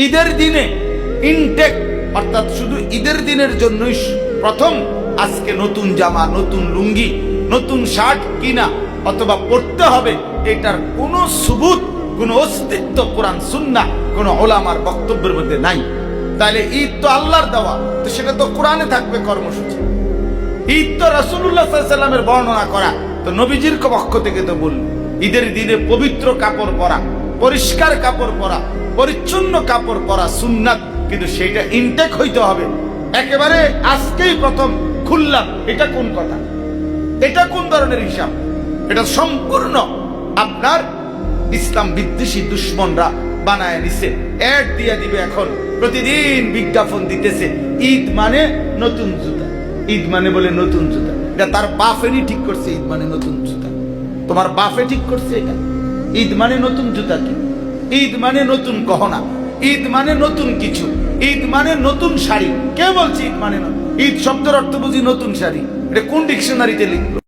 ঈদের দিনে ইনটেক অর্থাৎ শুধু ঈদের দিনের জন্যই প্রথম আজকে নতুন জামা, নতুন লুঙ্গি, নতুন শার্ট কিনা অথবা পড়তে হবে, এটার কোনো সুবুত, কোনো অস্তিত্ব কোরআন সুন্নাহ কোনো ওলামার বক্তব্যের মধ্যে নাই। তাহলে ঈদ তো আল্লাহর দেওয়া, তো সেটা তো কোরআনে থাকবে কর্মসূচি। ঈদ তো রাসূলুল্লাহ সাল্লাল্লাহু আলাইহি ওয়াসাল্লামের বর্ণনা করা, তো নবীজির পক্ষ থেকে তো বলল ঈদের দিনে পবিত্র কাপড় পরা, পরিষ্কার কাপড় পরা, পরিচ্ছন্ন কাপড় পরা সুন্নাত, কিন্তু সেটা ইনটেক হইতে হবে। একেবারে আজকেই প্রথম খুললাম, এটা কোন কথা? এটা কোন ধরনের হিসাব? এটা সম্পূর্ণ আপনার ইসলাম বিদ্বেষী দুশ্মনরা বানায় নিছে। অ্যাড দিয়ে দিবে, এখন প্রতিদিন বিজ্ঞাপন দিতেছে ঈদ মানে নতুন জুতা, ঈদ মানে বলে নতুন জুতা। এটা তার বাপেরই ঠিক করছে, ঈদ মানে নতুন জুতা। তোমার বাপে ঠিক করছে এটা? ঈদ মানে নতুন জুতা কি? ঈদ মানে নতুন গহনা, ঈদ মানে নতুন কিছু, ঈদ মানে নতুন শাড়ি। কে বলছে ঈদ মানে? ঈদ শব্দের অর্থ বুঝি নতুন শাড়ি? এটা কোন ডিকশনারিতে লিখলো?